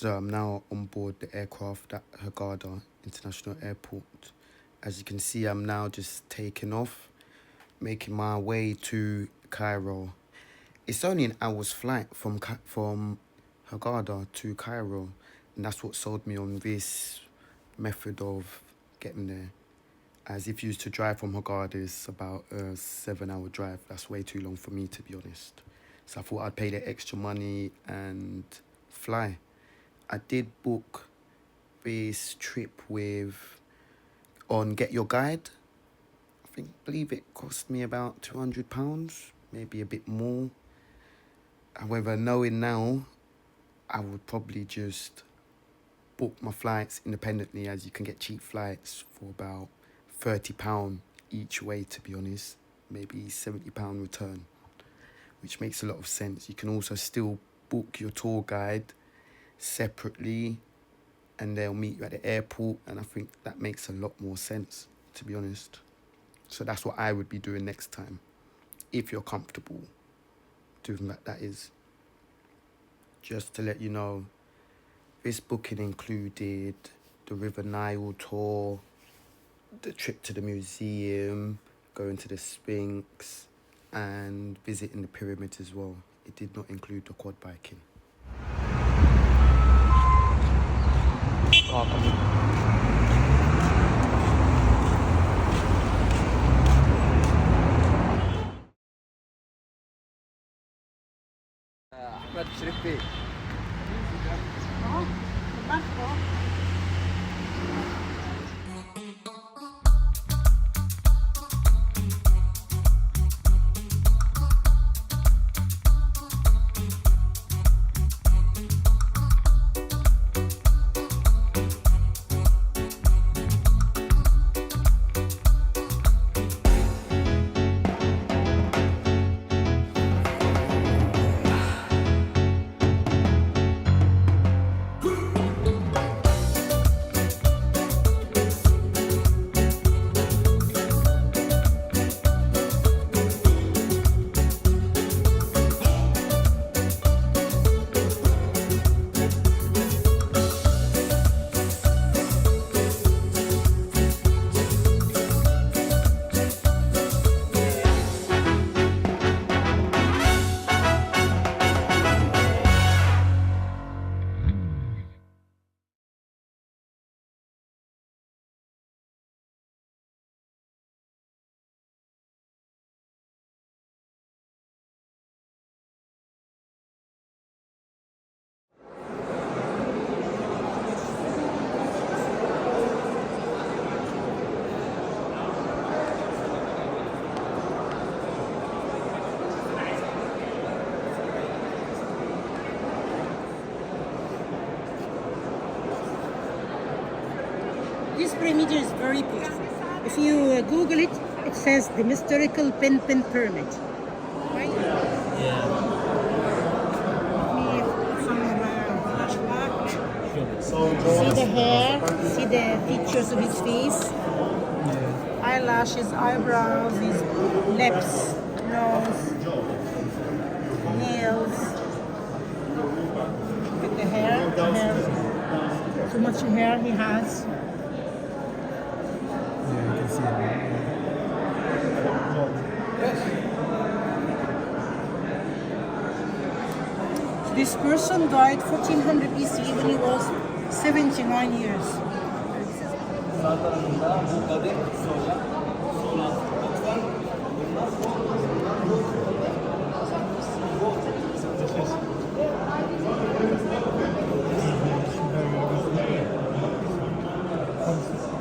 So I'm now on board the aircraft at Hurghada International Airport. As you can see, I'm now just taking off, making my way to Cairo. It's only an hour's flight from Hurghada to Cairo, and that's what sold me on this method of getting there. As if you used to drive from Hurghada, it's about a 7-hour drive. That's way too long for me, to be honest. So I thought I'd pay the extra money and fly. I did book this trip on Get Your Guide. Believe it cost me about £200, maybe a bit more. However, knowing now, I would probably just book my flights independently, as you can get cheap flights for about £30 each way, to be honest. Maybe £70 return, which makes a lot of sense. You can also still book your tour guide separately and they'll meet you at the airport, and I think that makes a lot more sense, to be honest. So that's what I would be doing next time, if you're comfortable doing that is. Just to let you know, this booking included the River Nile tour, the trip to the museum, going to the Sphinx, and visiting the pyramids as well. It did not include the quad biking. أحمد شريف بيه. This pyramid is very beautiful. If you Google it, it says the mystical Pin Pyramid. Right? Yeah. See the hair, see the features of his face, eyelashes, eyebrows, his lips, nose, nails. Look at the hair, so much hair he has. Yeah, you can see it. This person died 1400 BC when he was 79 years.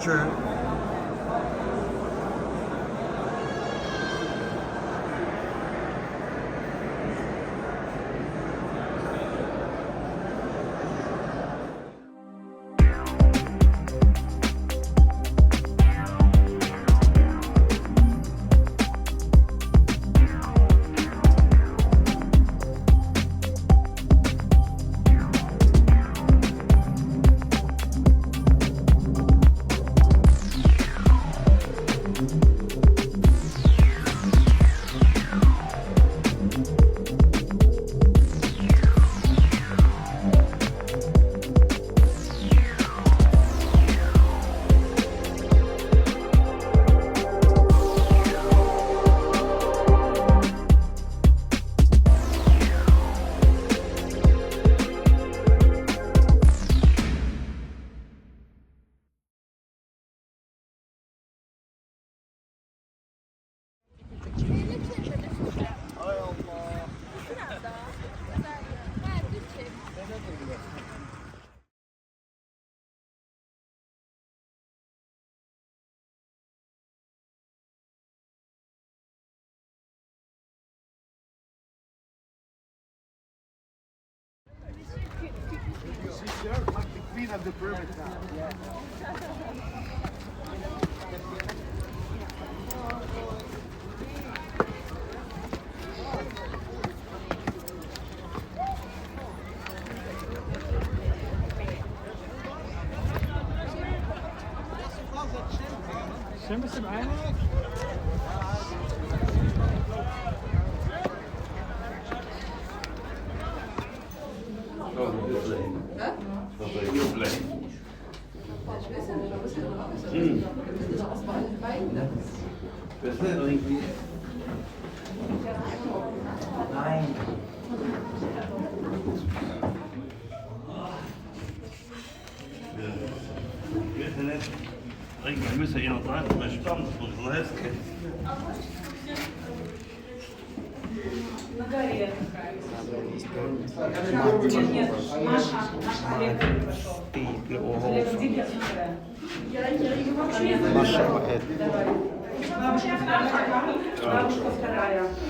True. Like the queen of the pyramid now. Schön bisschen einig. Nein. Wir müssen hier noch dran, mein Stamm, das muss man jetzt kennen. Deep little hole. Mashallah, Ed.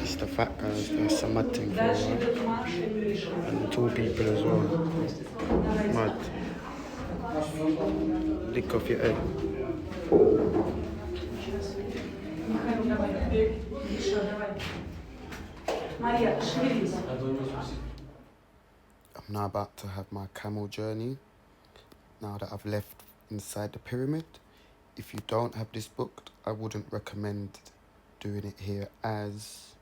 It's the fat guys, there's some mud thing for a while. And two people as well. Mud. Lick off your head. I'm now about to have my camel journey. Now that I've left inside the pyramid. If you don't have this booked, I wouldn't recommend doing it here as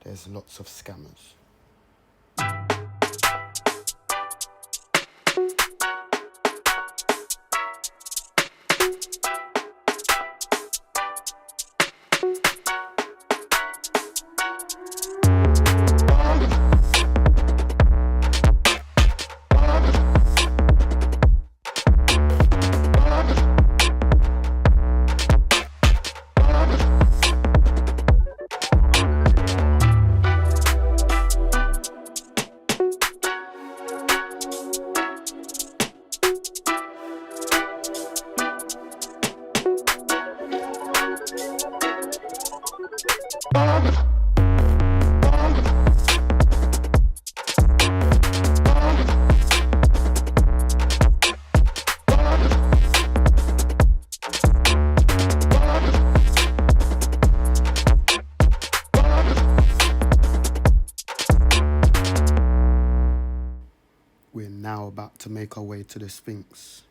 there's lots of scammers. We're now about to make our way to the Sphinx.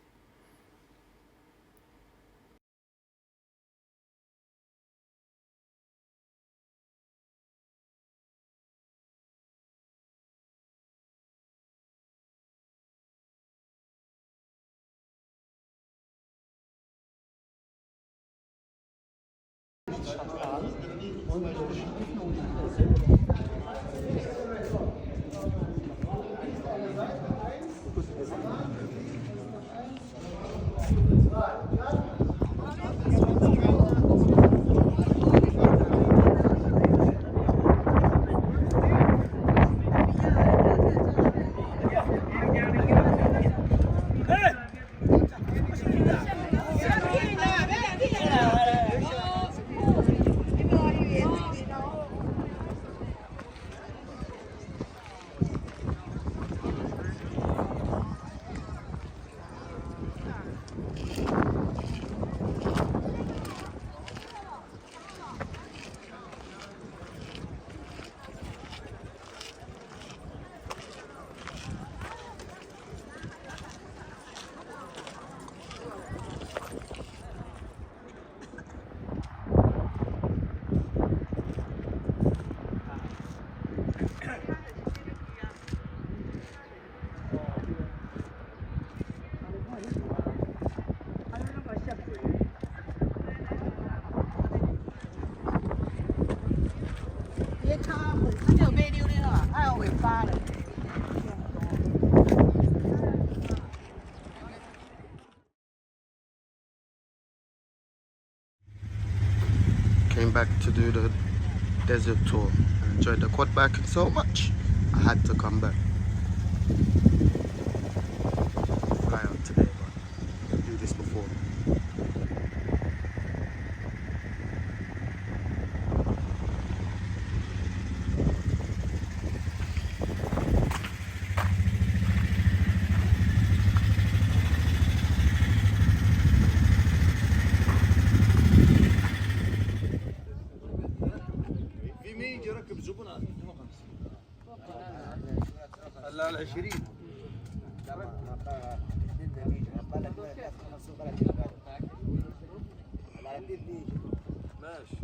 Came back to do the desert tour. I enjoyed the quad biking so much, I had to come back. Fly out today, but I'll do this before. ركب زبونة 52 هلا على 20 ماشي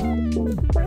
Cairo.